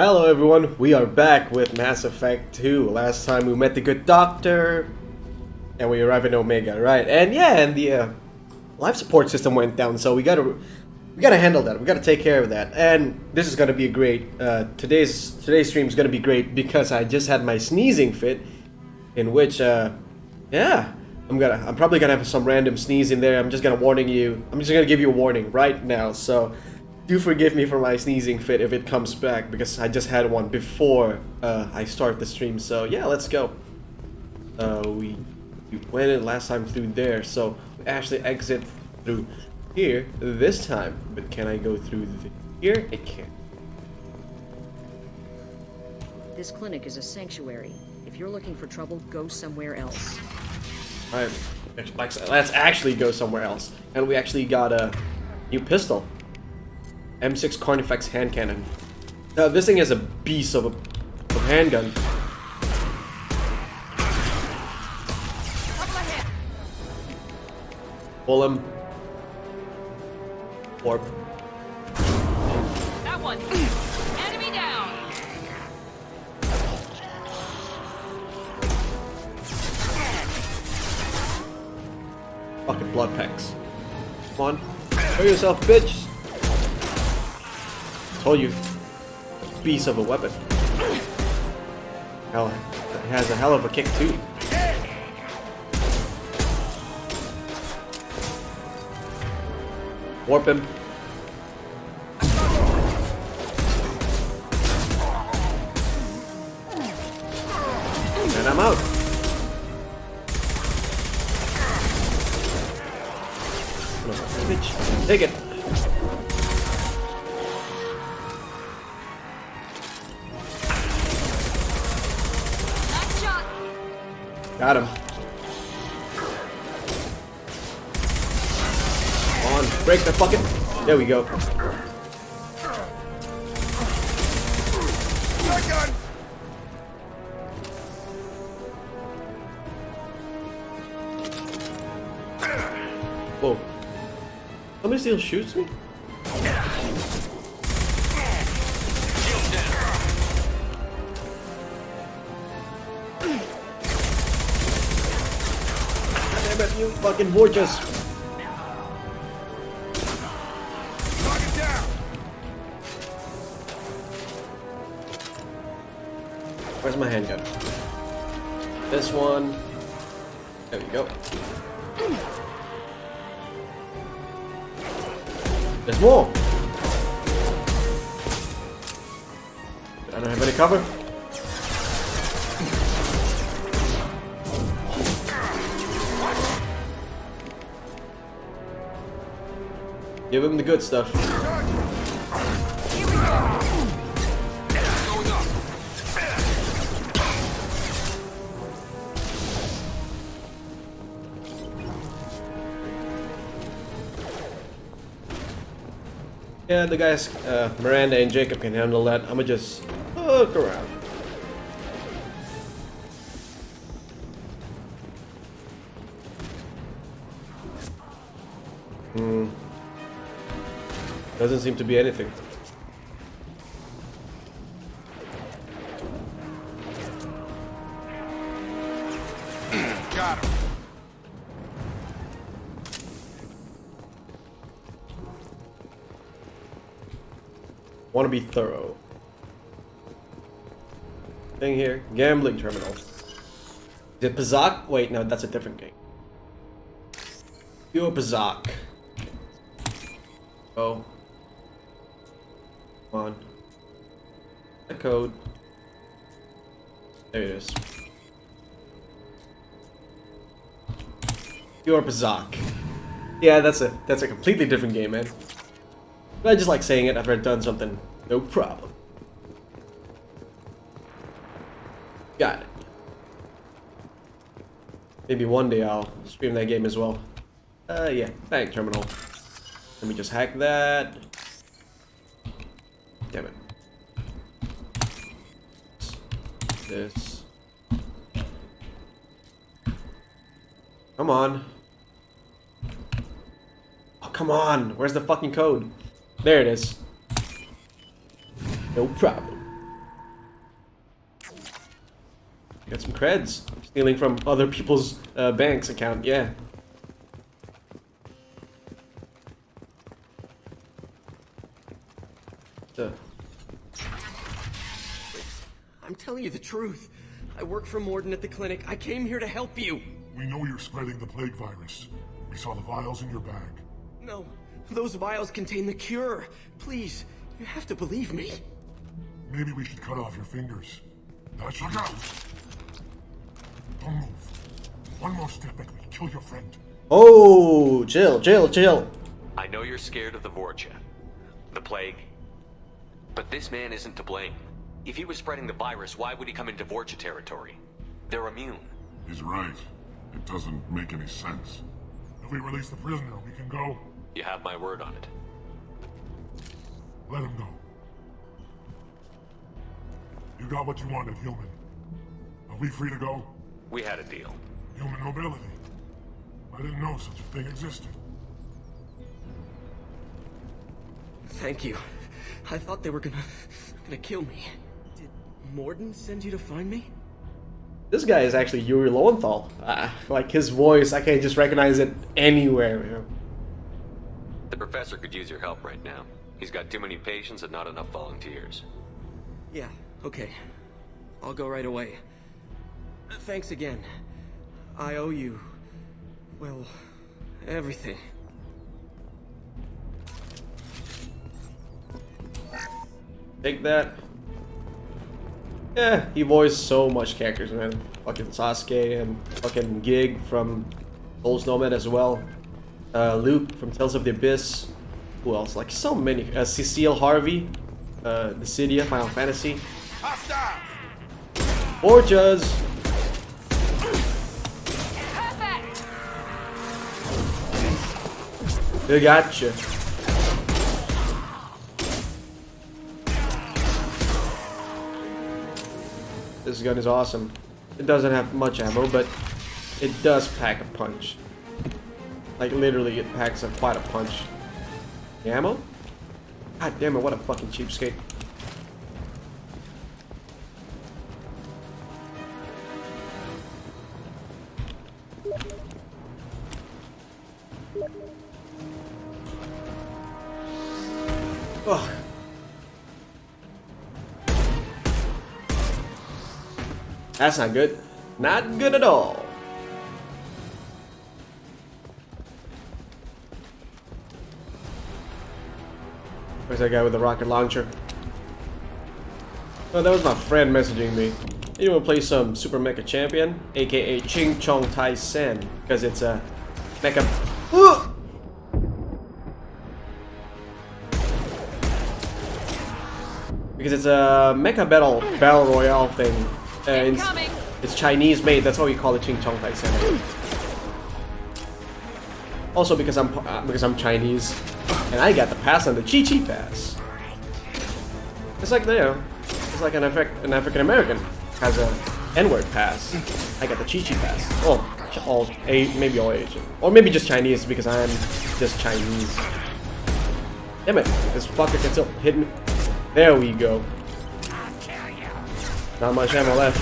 Hello everyone, we are back with Mass Effect 2. Last time we met the good doctor and we arrived in Omega, right? And yeah, and the life support system went down, so we gotta handle that. We gotta take care of that. And this is gonna be a great today's stream is gonna be great because I just had my sneezing fit, in which yeah, I'm probably gonna have some random sneeze in there. I'm just gonna give you a warning right now. So do forgive me for my sneezing fit if it comes back, because I just had one before I start the stream. So yeah, let's go. We went in last time through there, so we actually exit through here this time. But can I go through here? I can't. This clinic is a sanctuary. If you're looking for trouble, go somewhere else. Alright, let's actually go somewhere else. And we actually got a new pistol. M6 Carnifex hand cannon. Now this thing is a beast of a handgun. Pull him. Warp. That one. Enemy down. Fucking blood packs. Come on. Show yourself, bitch. Told you. Beast of a weapon. Hell, it has a hell of a kick too. Warp him. And I'm out. Bitch, take it. Nice shot. Got him. Come on, break the fucking. There we go. Whoa. Somebody still shoots me? Damn it, you fucking gorgeous. Where's my handgun? This one. There we go. There's more! I don't have any cover. Give him the good stuff. Here we go. Yeah, the guys, Miranda and Jacob can handle that. I'ma just look around. Doesn't seem to be anything. Got him. Want to be thorough. Thing here, gambling terminal. Is it Pazak? Wait, no, that's a different game. Pure Pazak. Oh. Come on. The code. There it is. Pure Pazak. Yeah, that's a completely different game, man. But I just like saying it after I've done something. No problem. Got it. Maybe one day I'll stream that game as well. Yeah. Bank terminal. Let me just hack that. Damn it. This. Come on. Oh, come on. Where's the fucking code? There it is. No problem. Get some creds. Stealing from other people's bank's account, yeah. I'm telling you the truth. I work for Mordin at the clinic. I came here to help you. We know you're spreading the plague virus. We saw the vials in your bag. No, those vials contain the cure. Please, you have to believe me. Maybe we should cut off your fingers. That should out. Don't move. One more step and we kill your friend. Oh, chill. I know you're scared of the Vorcha, the plague, but this man isn't to blame. If he was spreading the virus, why would he come into Vorcha territory? They're immune. He's right. It doesn't make any sense. If we release the prisoner, we can go. You have my word on it. Let him go. You got what you wanted, human. Are we free to go? We had a deal. Human nobility. I didn't know such a thing existed. Thank you. I thought they were gonna kill me. Did Mordin send you to find me? This guy is actually Yuri Lowenthal. Like his voice, I can just recognize it anywhere. You know? The professor could use your help right now. He's got too many patients and not enough volunteers. Yeah, okay. I'll go right away. Thanks again. I owe you, well, everything. Take that. Yeah, he voiced so much characters, man. Fucking Sasuke and fucking Gig from Souls Nomad as well. Luke from Tales of the Abyss. Who else? Like so many. Cecile Harvey, Dissidia, Final Fantasy. Hostile! Orjas. Perfect! They gotcha. This gun is awesome. It doesn't have much ammo, but it does pack a punch. Like literally, it packs quite a punch. The ammo? God damn it! What a fucking cheapskate. Ugh. That's not good. Not good at all. Where's that guy with the rocket launcher? Oh, that was my friend messaging me. You want to play some Super Mecha Champion, aka Ching Chong Tai Sen, because it's a mecha. Because it's a mecha battle royale thing. It's Chinese made. That's why we call it Ching Chong Tai Sen. Also because I'm Chinese, and I got the pass on the Chi Chi pass. It's like it's like an African American has a N-word pass. I got the Chi Chi pass. Oh, maybe all Asian, or maybe just Chinese because I'm just Chinese. Damn it! This fucker can still hit me. There we go. Not much ammo left.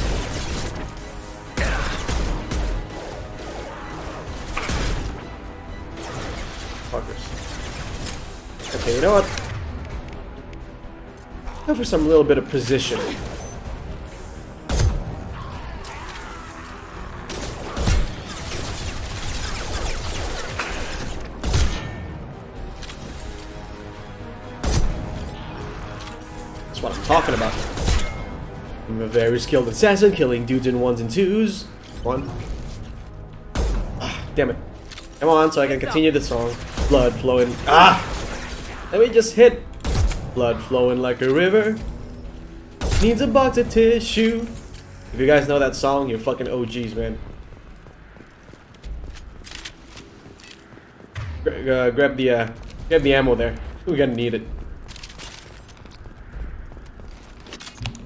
Fuckers. Okay, you know what? Go for some little bit of positioning. That's what I'm talking about. I'm a very skilled assassin, killing dudes in ones and twos. One. Ah, damn it. Come on, so I can continue the song. Blood flowing. Ah! Let me just hit. Blood flowing like a river. Needs a box of tissue. If you guys know that song, you're fucking OGs, man. Grab the ammo there. We're gonna need it.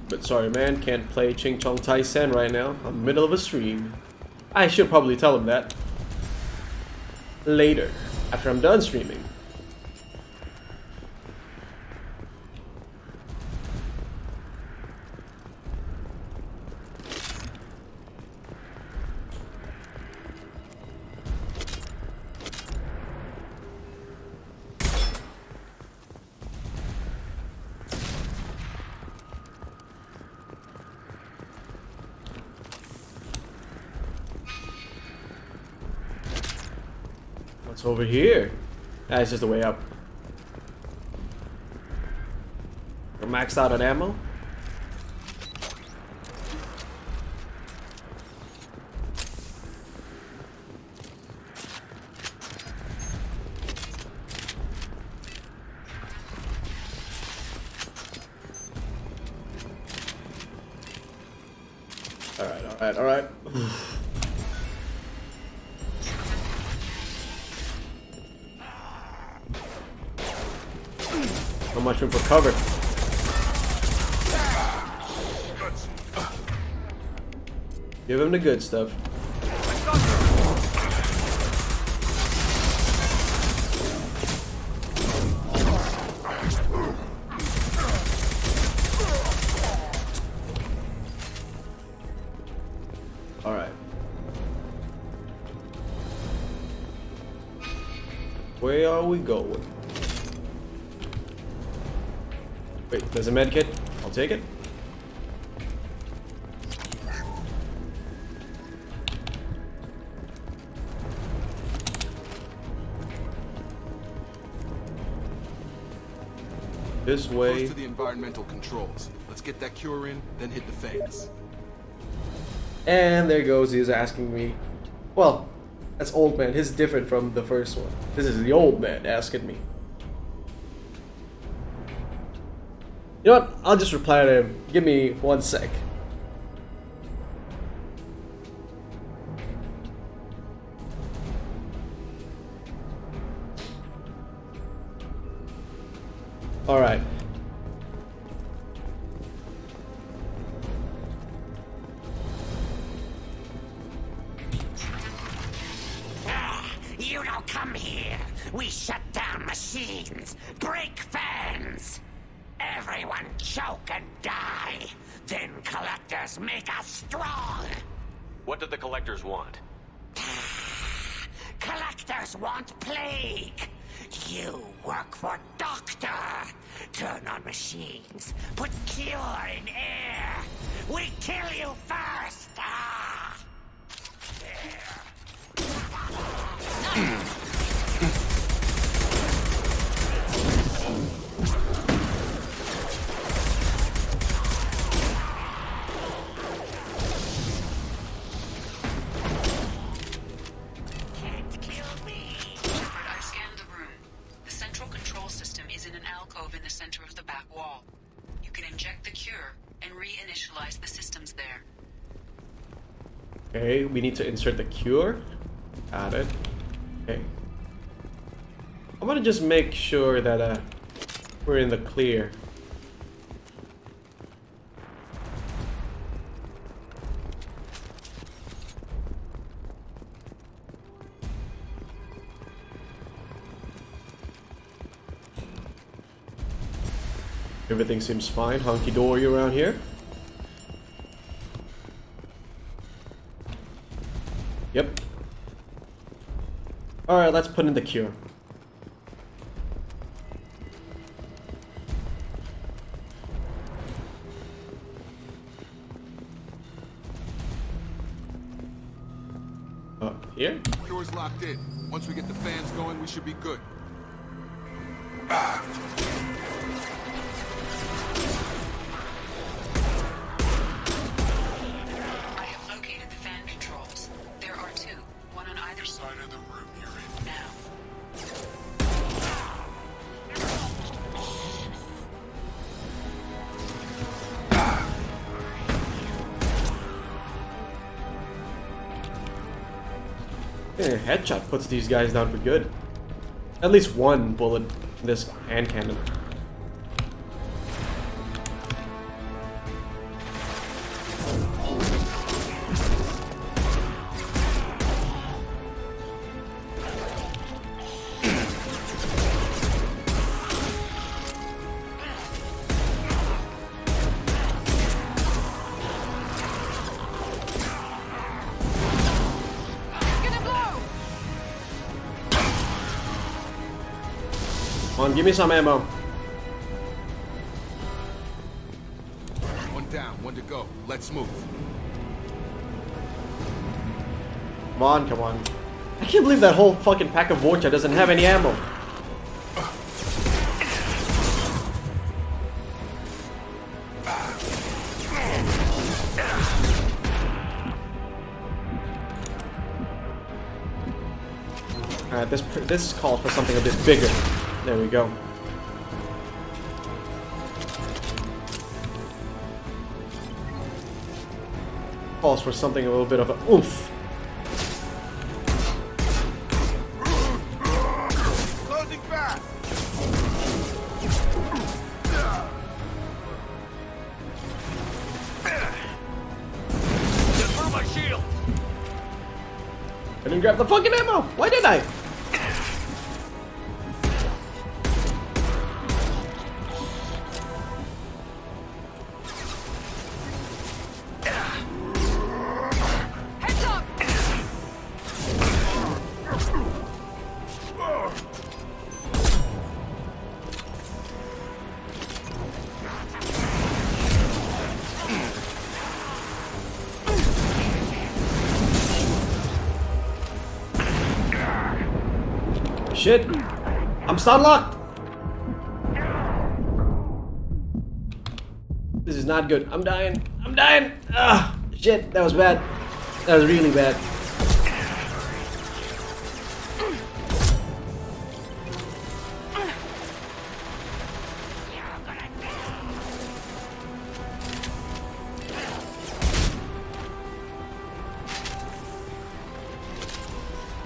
But sorry, man, can't play Ching Chong Tai Sen right now. I'm in the middle of a stream. I should probably tell him that later, after I'm done streaming. It's over here. That's just the way up. We're maxed out on ammo. Alright. Not much room for cover. Give him the good stuff. Alright. Where are we going? Wait, there's a med kit. I'll take it. This way. Close to the environmental controls. Let's get that cure in, then hit the fans. And there goes, he's asking me. Well, that's old man. His is different from the first one. This is the old man asking me. You know what? I'll just reply to him. Give me 1 sec. Alright. You don't come here. We shut down machines, break fans. Everyone choke and die. Then collectors make us strong. What do the collectors want? Collectors want plague. You work for Doctor. Turn on machines. Put cure in air. We kill you first. Can't kill me. Shepard, I've scanned the room. The central control system is in an alcove in the center of the back wall. You can inject the cure and reinitialize the systems there. Okay, we need to insert the cure. Got it. Okay. I'm gonna just make sure that we're in the clear. Everything seems fine, hunky-dory around here. Yep. Alright, let's put in the cure. Up here? Cure's locked in. Once we get the fans going, we should be good. I have located the fan controls. There are two, one on either side of the room you're in now. Yeah, headshot puts these guys down for good. At least one bullet in this hand cannon. Come on, give me some ammo. One down, one to go. Let's move. Come on, come on. I can't believe that whole fucking pack of Vorcha doesn't have any ammo. Alright, this calls for something a bit bigger. There we go. Calls for something a little bit of a oomph. Closing fast. Just through my shield. I didn't grab the fucking ammo. Why did I? Heads up! Shit. I'm stun locked. This is not good. I'm dying. I'm dying. Ah, shit. That was bad. That was really bad.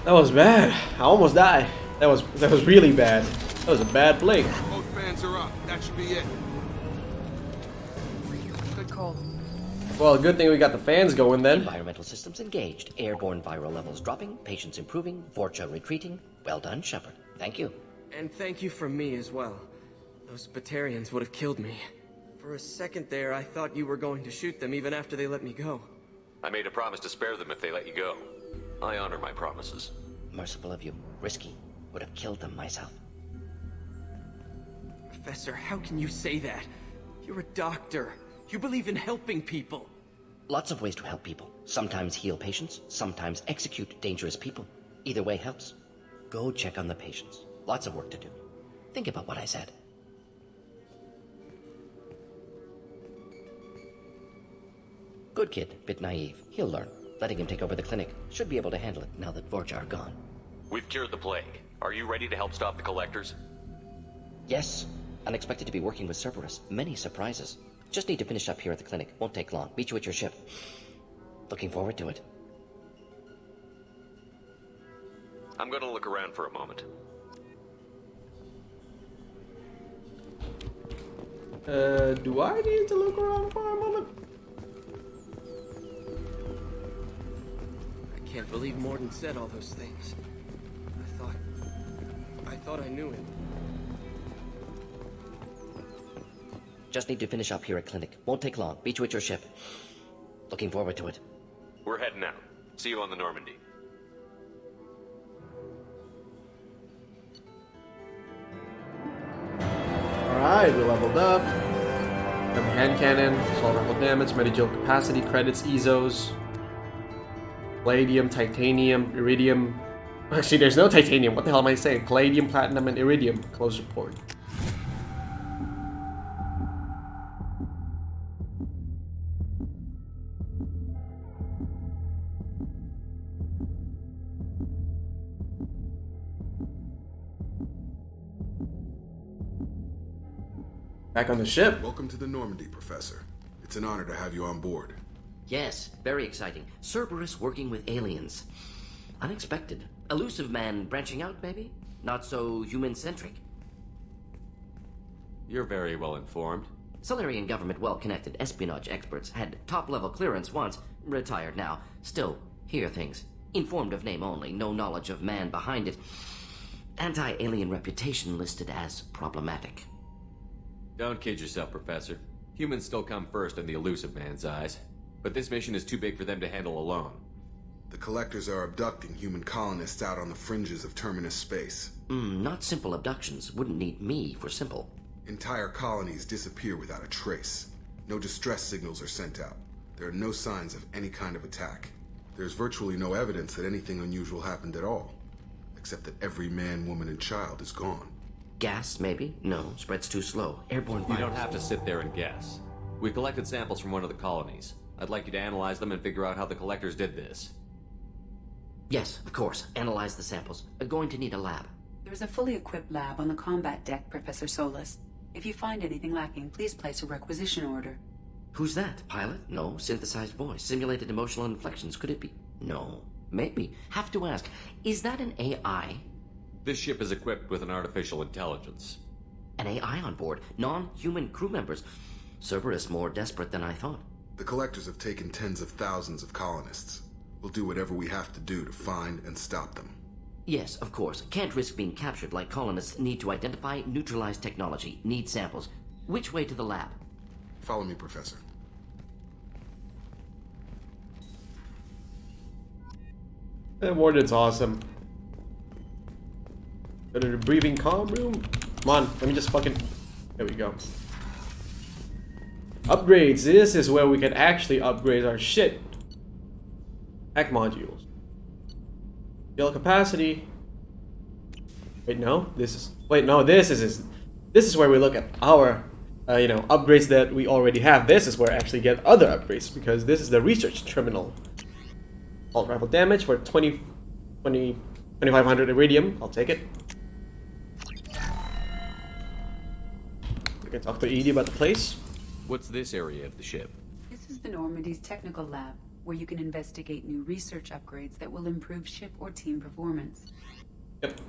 That was bad. I almost died. That was really bad. That was a bad play. Both fans are up. That should be it. Good call. Well, good thing we got the fans going then. Environmental systems engaged. Airborne viral levels dropping. Patients improving. Vorcha retreating. Well done, Shepard. Thank you. And thank you from me as well. Those Batarians would have killed me. For a second there, I thought you were going to shoot them even after they let me go. I made a promise to spare them if they let you go. I honor my promises. Merciful of you. Risky. Would have killed them myself. Professor, how can you say that? You're a doctor. You believe in helping people. Lots of ways to help people. Sometimes heal patients, sometimes execute dangerous people. Either way helps. Go check on the patients. Lots of work to do. Think about what I said. Good kid, bit naive. He'll learn. Letting him take over the clinic. Should be able to handle it now that Vorcha are gone. We've cured the plague. Are you ready to help stop the collectors? Yes. Unexpected to be working with Cerberus. Many surprises. Just need to finish up here at the clinic. Won't take long. Meet you at your ship. Looking forward to it. I'm gonna look around for a moment. Do I need to look around for a moment? I can't believe Mordin said all those things. I thought I knew him. Just need to finish up here at clinic. Won't take long. Meet you at your ship. Looking forward to it. We're heading out. See you on the Normandy. Alright, we leveled up. Got the hand cannon, assault rifle damage, medical capacity, credits, EZOs. Palladium, titanium, iridium. Actually, there's no titanium. What the hell am I saying? Palladium, platinum, and iridium. Close report. Back on the ship. Welcome to the Normandy, Professor. It's an honor to have you on board. Yes, very exciting. Cerberus working with aliens. Unexpected. Elusive man branching out, maybe? Not so human-centric. You're very well informed. Solarian government well-connected espionage experts had top-level clearance once, retired now. Still, hear things. Informed of name only, no knowledge of man behind it. Anti-alien reputation listed as problematic. Don't kid yourself, Professor. Humans still come first in the elusive man's eyes. But this mission is too big for them to handle alone. The Collectors are abducting human colonists out on the fringes of Terminus space. Not simple abductions. Wouldn't need me for simple. Entire colonies disappear without a trace. No distress signals are sent out. There are no signs of any kind of attack. There's virtually no evidence that anything unusual happened at all, except that every man, woman, and child is gone. Gas, maybe? No, spreads too slow. Airborne You virus. don't have to sit there and guess. We collected samples from one of the colonies. I'd like you to analyze them and figure out how the collectors did this. Yes, of course. Analyze the samples. Going to need a lab. There's a fully equipped lab on the combat deck, Professor Solis. If you find anything lacking, please place a requisition order. Who's that? Pilot? No. Synthesized voice. Simulated emotional inflections. Could it be? No. Maybe. Have to ask. Is that an AI? This ship is equipped with an artificial intelligence. An AI on board. Non-human crew members. Cerberus more desperate than I thought. The collectors have taken tens of thousands of colonists. We'll do whatever we have to do to find and stop them. Yes, of course. Can't risk being captured like colonists need to identify, neutralize technology, need samples. Which way to the lab? Follow me, Professor. Mordin's awesome. Go to the breathing calm room. Come on, let me just fucking... There we go. Upgrades. This is where we can actually upgrade our shit. Hack modules. Scale capacity. Wait, no. This is... Wait, no. This is where we look at our, upgrades that we already have. This is where I actually get other upgrades, because this is the research terminal. Alt rifle damage for 2500 iridium. I'll take it. We can talk to Edie about the place. What's this area of the ship? This is the Normandy's technical lab, where you can investigate new research upgrades that will improve ship or team performance. Yep.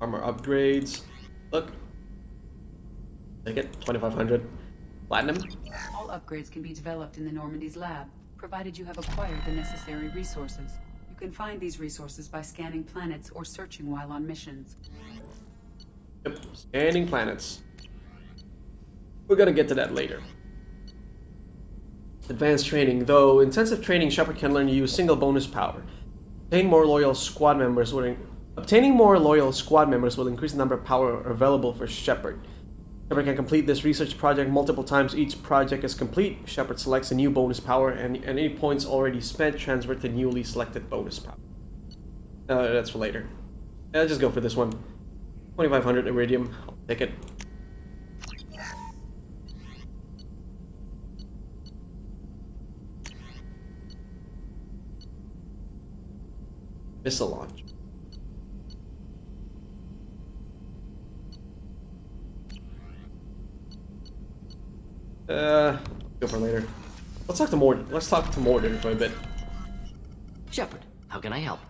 Armor upgrades. Look. Take it. 2500. Platinum. All upgrades can be developed in the Normandy's lab, provided you have acquired the necessary resources. You can find these resources by scanning planets or searching while on missions. Yep. Scanning planets. We're gonna get to that later. Advanced training. Though intensive training, Shepard can learn to use single bonus power. Obtaining more loyal squad members will increase the number of power available for Shepard. Shepard can complete this research project multiple times. Each project is complete. Shepard selects a new bonus power, and any points already spent transfer to newly selected bonus power. That's for later. Let's just go for this one. 2500 iridium. I'll take it. Missile launch. Go for later. Let's talk to Mordin. Let's talk to Mordin for a bit. Shepard, how can I help?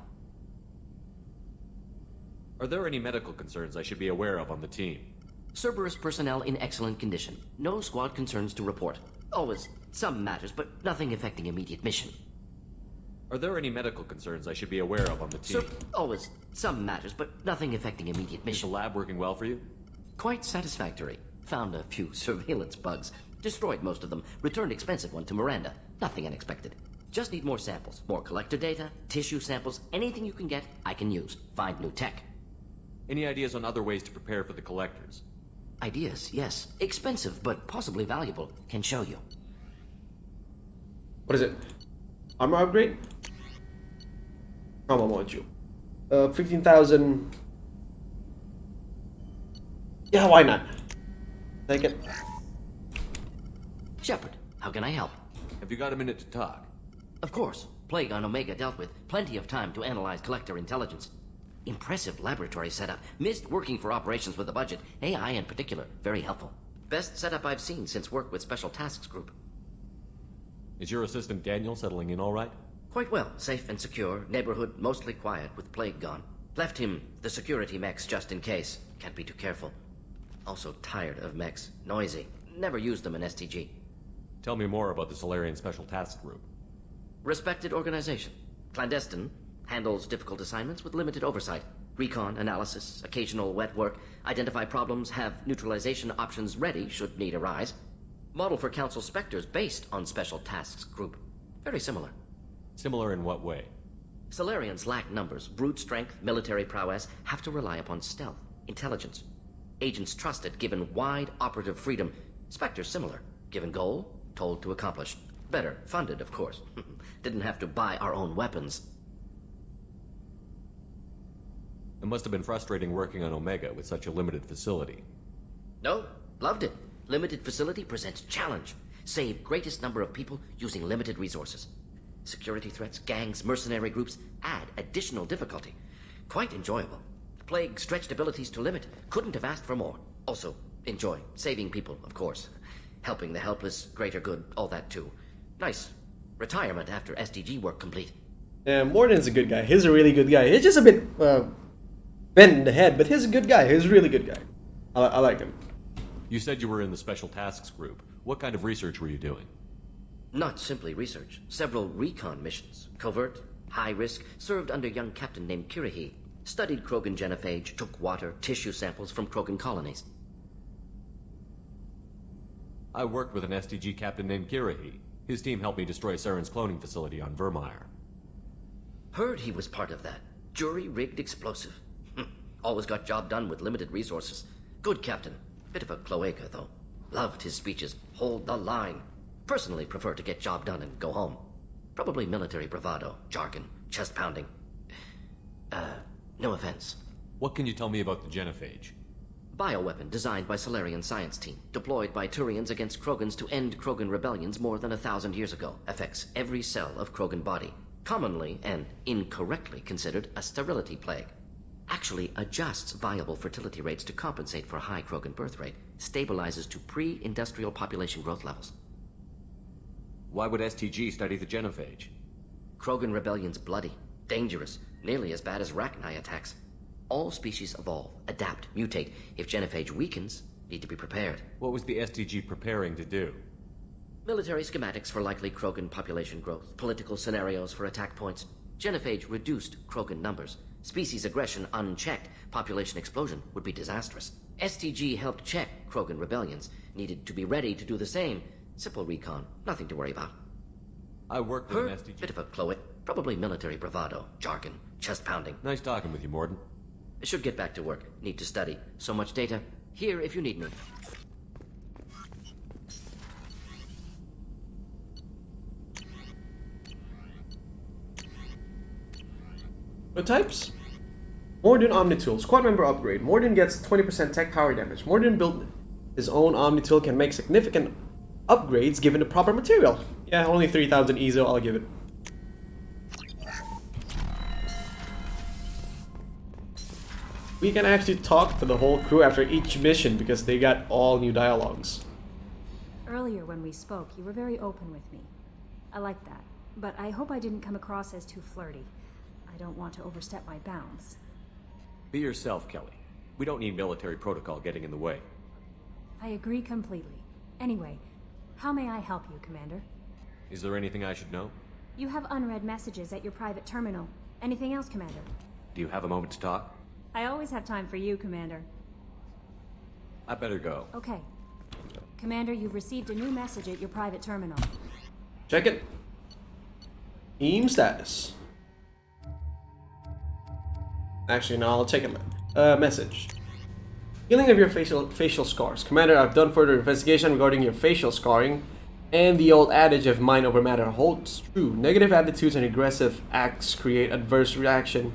Are there any medical concerns I should be aware of on the team? Cerberus personnel in excellent condition. No squad concerns to report. Always some matters, but nothing affecting immediate mission. Are there any medical concerns I should be aware of on the team? Always some matters, but nothing affecting immediate Is the mission. lab working well for you? Quite satisfactory. Found a few surveillance bugs. Destroyed most of them. Returned expensive one to Miranda. Nothing unexpected. Just need more samples. More collector data, tissue samples, anything you can get, I can use. Find new tech. Any ideas on other ways to prepare for the collectors? Ideas, yes. Expensive, but possibly valuable. Can show you. What is it? Armor upgrade? Trauma module. 15,000. Yeah, why not? Take it. Shepard, how can I help? Have you got a minute to talk? Of course. Plague on Omega dealt with. Plenty of time to analyze collector intelligence. Impressive laboratory setup. Missed working for operations with a budget. AI in particular. Very helpful. Best setup I've seen since work with Special Tasks Group. Is your assistant Daniel settling in all right? Quite well. Safe and secure. Neighborhood mostly quiet with Plague gone. Left him the security mechs just in case. Can't be too careful. Also tired of mechs. Noisy. Never used them in STG. Tell me more about the Solarian Special Task Group. Respected organization. Clandestine. Handles difficult assignments with limited oversight. Recon, analysis, occasional wet work. Identify problems, have neutralization options ready should need arise. Model for Council Spectres based on Special Tasks Group. Very similar. Similar in what way? Solarians lack numbers, brute strength, military prowess, have to rely upon stealth, intelligence. Agents trusted, given wide operative freedom. Spectres similar, given goal, told to accomplish. Better funded, of course. Didn't have to buy our own weapons. It must have been frustrating working on Omega with such a limited facility. No, loved it. Limited facility presents challenge. Save greatest number of people using limited resources. Security threats, gangs, mercenary groups add additional difficulty. Quite enjoyable. Plague stretched abilities to limit. Couldn't have asked for more. Also, enjoy. Saving people, of course. Helping the helpless, greater good, all that too. Nice. Retirement after SDG work complete. Yeah, Mordin's a good guy. He's a really good guy. He's just a bit bent in the head, but he's a good guy. He's a really good guy. I like him. You said you were in the Special Tasks Group. What kind of research were you doing? Not simply research. Several recon missions. Covert, high risk, served under a young captain named Kirihi. Studied Krogan genophage, took water, tissue samples from Krogan colonies. I worked with an SDG captain named Kirihi. His team helped me destroy Saren's cloning facility on Vermeer. Heard he was part of that. Jury-rigged explosive. Always got job done with limited resources. Good captain. Bit of a cloaca, though. Loved his speeches. Hold the line. Personally prefer to get job done and go home. Probably military bravado, jargon, chest pounding. No offense. What can you tell me about the genophage? Bioweapon designed by Solarian science team, deployed by Turians against Krogans to end Krogan rebellions more than 1,000 years ago. Affects every cell of Krogan body. Commonly and incorrectly considered a sterility plague. Actually adjusts viable fertility rates to compensate for high Krogan birth rate. Stabilizes to pre-industrial population growth levels. Why would STG study the genophage? Krogan rebellion's bloody, dangerous, nearly as bad as Rachni attacks. All species evolve, adapt, mutate. If genophage weakens, need to be prepared. What was the STG preparing to do? Military schematics for likely Krogan population growth, political scenarios for attack points. Genophage reduced Krogan numbers. Species aggression unchecked, population explosion would be disastrous. STG helped check Krogan rebellions, needed to be ready to do the same. Simple recon, nothing to worry about. I worked with an STG... Bit of a cloaca, probably military bravado, jargon, chest pounding. Nice talking with you, Mordin. Should get back to work, need to study. So much data, here if you need me. What types? Mordin Omnitool. Squad member upgrade. Mordin gets 20% tech power damage. Mordin built his own Omnitool, can make significant upgrades given the proper material. Yeah, only 3,000 EZO, I'll give it. We can actually talk to the whole crew after each mission because they got all new dialogues. Earlier when we spoke, you were very open with me. I like that, but I hope I didn't come across as too flirty. I don't want to overstep my bounds. Be yourself, Kelly. We don't need military protocol getting in the way. I agree completely. Anyway, how may I help you, Commander? Is there anything I should know? You have unread messages at your private terminal. Anything else, Commander? Do you have a moment to talk? I always have time for you, Commander. I better go. Okay. Commander, you've received a new message at your private terminal. Check it. Team status. Actually, no, I'll take a message. Healing of your facial scars. Commander, I've done further investigation regarding your facial scarring, and the old adage of mind over matter holds true. Negative attitudes and aggressive acts create adverse reaction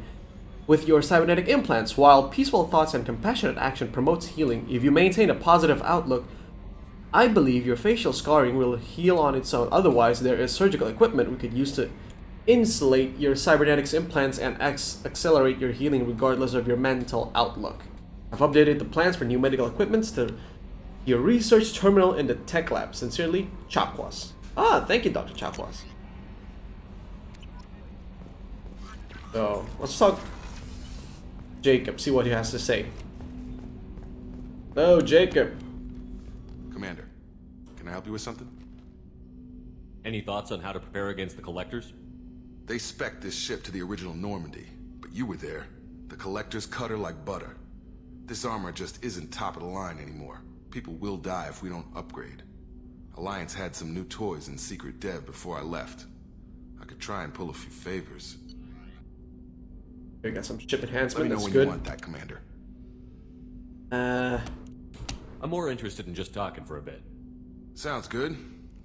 with your cybernetic implants, while peaceful thoughts and compassionate action promotes healing. If you maintain a positive outlook, I believe your facial scarring will heal on its own. Otherwise, there is surgical equipment we could use to insulate your cybernetics implants and accelerate your healing regardless of your mental outlook. I've updated the plans for new medical equipments to your research terminal in the tech lab. Sincerely, Chapwas. Ah, thank you, Dr. Chapwas. So, let's talk Jacob, see what he has to say. Hello, Jacob. Commander, can I help you with something? Any thoughts on how to prepare against the Collectors? They spec'd this ship to the original Normandy, but you were there. The Collectors cut her like butter. This armor just isn't top of the line anymore. People will die if we don't upgrade. Alliance had some new toys in secret dev before I left. I could try and pull a few favors. We got some ship enhancement, Let me know that's when good. you want that, Commander. I'm more interested in just talking for a bit. Sounds good.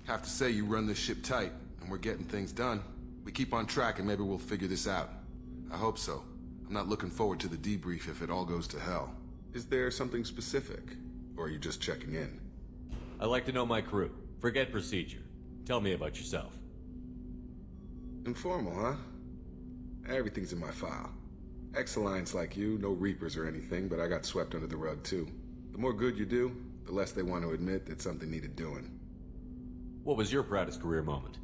Have to say you run this ship tight, and we're getting things done. We keep on track and maybe we'll figure this out. I hope so. I'm not looking forward to the debrief if it all goes to hell. Is there something specific? Or are you just checking in? I like to know my crew. Forget procedure. Tell me about yourself. Informal, huh? Everything's in my file. Ex-Alliance like you, no Reapers or anything, but I got swept under the rug too. The more good you do, the less they want to admit that something needed doing. What was your proudest career moment?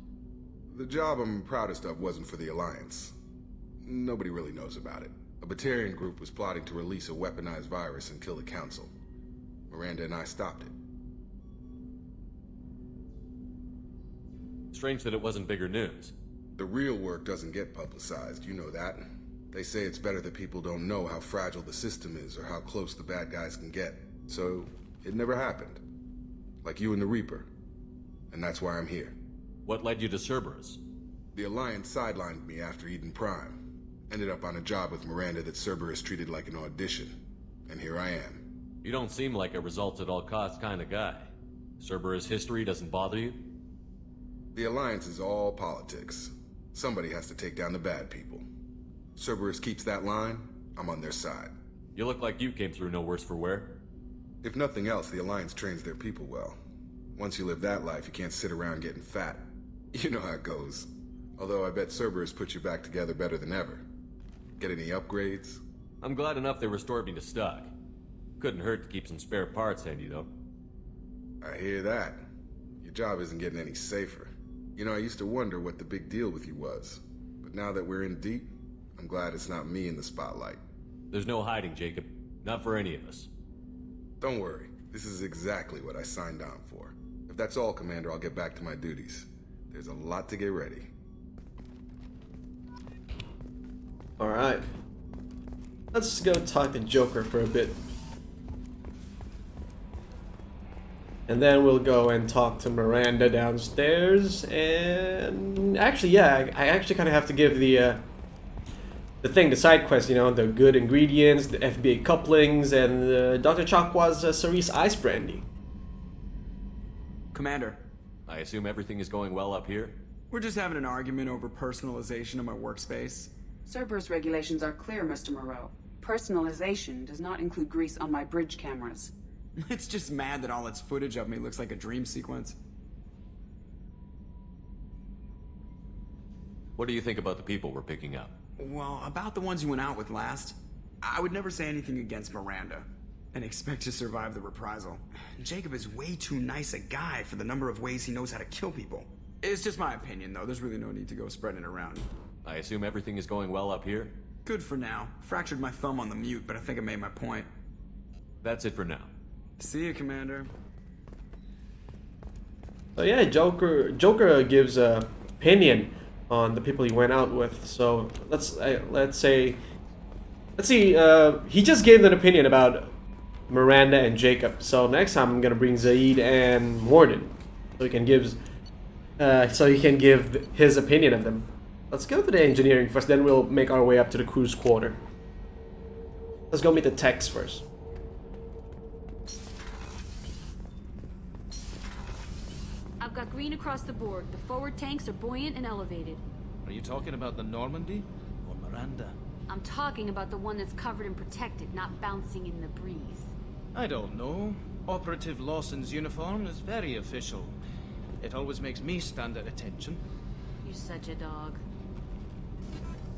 The job I'm proudest of wasn't for the Alliance. Nobody really knows about it. A Batarian group was plotting to release a weaponized virus and kill the Council. Miranda and I stopped it. Strange that it wasn't bigger news. The real work doesn't get publicized, you know that. They say it's better that people don't know how fragile the system is or how close the bad guys can get. So, it never happened. Like you and the Reaper. And that's why I'm here. What led you to Cerberus? The Alliance sidelined me after Eden Prime. Ended up on a job with Miranda that Cerberus treated like an audition. And here I am. You don't seem like a results-at-all-costs kind of guy. Cerberus history doesn't bother you? The Alliance is all politics. Somebody has to take down the bad people. Cerberus keeps that line, I'm on their side. You look like you came through no worse for wear. If nothing else, the Alliance trains their people well. Once you live that life, you can't sit around getting fat. You know how it goes. Although I bet Cerberus puts you back together better than ever. Get any upgrades? I'm glad enough they restored me to stock. Couldn't hurt to keep some spare parts handy, though. I hear that. Your job isn't getting any safer. You know, I used to wonder what the big deal with you was. But now that we're in deep, I'm glad it's not me in the spotlight. There's no hiding, Jacob. Not for any of us. Don't worry. This is exactly what I signed on for. If that's all, Commander, I'll get back to my duties. There's a lot to get ready. Alright. Let's go talk to Joker for a bit. And then we'll go and talk to Miranda downstairs. And actually, yeah, I actually kind of have to give the side quest, you know, the good ingredients, the FBA couplings, and Dr. Chakwa's Cerise Ice Brandy. Commander. I assume everything is going well up here? We're just having an argument over personalization of my workspace. Cerberus regulations are clear, Mr. Moreau. Personalization does not include grease on my bridge cameras. It's just mad that all its footage of me looks like a dream sequence. What do you think about the people we're picking up? Well, about the ones you went out with last, I would never say anything against Miranda and expect to survive the reprisal. Jacob is way too nice a guy for the number of ways he knows how to kill people. It's just my opinion, though. There's really no need to go spreading it around. I assume everything is going well up here? Good for now. Fractured my thumb on the mute, but I think I made my point. That's it for now. See you, Commander. So yeah, Joker gives a opinion on the people he went out with. So let's see. He just gave an opinion about Miranda and Jacob. So next time I'm gonna bring Zaid and Mordin, so he can give his opinion of them. Let's go to the engineering first, then we'll make our way up to the crew's quarter. Let's go meet the techs first. I've got green across the board. The forward tanks are buoyant and elevated. Are you talking about the Normandy or Miranda? I'm talking about the one that's covered and protected, not bouncing in the breeze. I don't know. Operative Lawson's uniform is very official. It always makes me stand at attention. You're such a dog.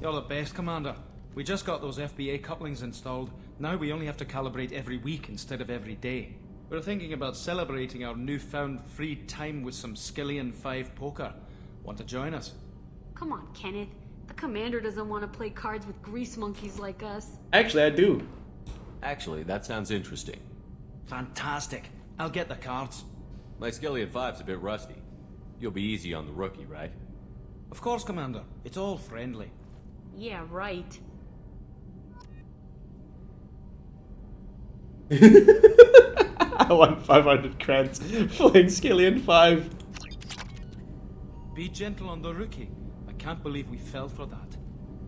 You're the best, Commander. We just got those FBA couplings installed. Now we only have to calibrate every week instead of every day. We're thinking about celebrating our newfound free time with some Skillian 5 poker. Want to join us? Come on, Kenneth. The commander doesn't want to play cards with grease monkeys like us. Actually, I do. Actually, that sounds interesting. Fantastic. I'll get the cards. My Skillian 5's a bit rusty. You'll be easy on the rookie, right? Of course, Commander. It's all friendly. Yeah, right. I won 500 creds playing Skillian 5. Be gentle on the rookie. I can't believe we fell for that.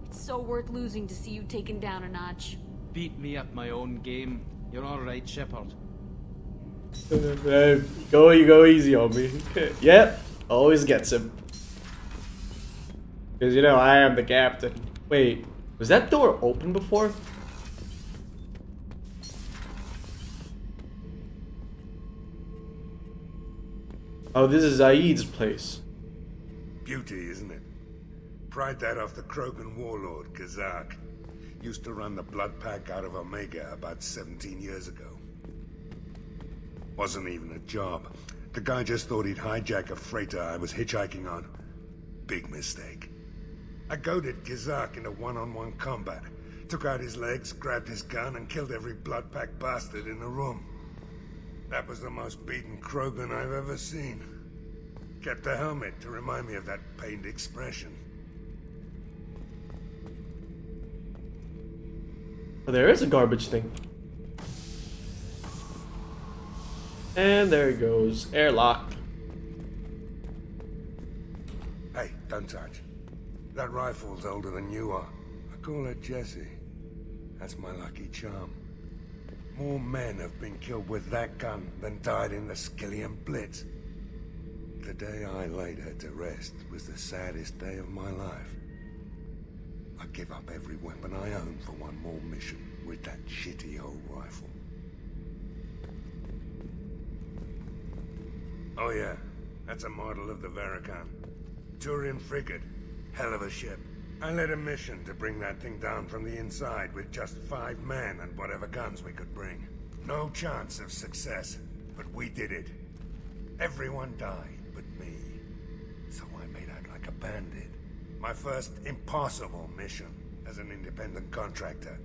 It's so worth losing to see you taken down a notch. Beat me at my own game. You're all right, Shepard. You go easy on me. Yep. Always gets him. Because, you know, I am the captain. Wait, was that door open before? Oh, this is Zaid's place. Beauty, isn't it? Pried that off the Krogan warlord, Kazak. Used to run the blood pack out of Omega about 17 years ago. Wasn't even a job. The guy just thought he'd hijack a freighter I was hitchhiking on. Big mistake. I goaded Kazak into one-on-one combat. Took out his legs, grabbed his gun, and killed every blood pack bastard in the room. That was the most beaten Krogan I've ever seen. Kept a helmet to remind me of that pained expression. Oh, there is a garbage thing. And there it goes. Airlock. Hey, don't touch. That rifle's older than you are. I call her Jessie. That's my lucky charm. More men have been killed with that gun than died in the Skillian Blitz. The day I laid her to rest was the saddest day of my life. I'd give up every weapon I own for one more mission with that shitty old rifle. Oh yeah, that's a model of the Paragon. Turian frigate. Hell of a ship. I led a mission to bring that thing down from the inside with just 5 men and whatever guns we could bring. No chance of success, but we did it. Everyone died but me. So I made out like a bandit. My first impossible mission as an independent contractor.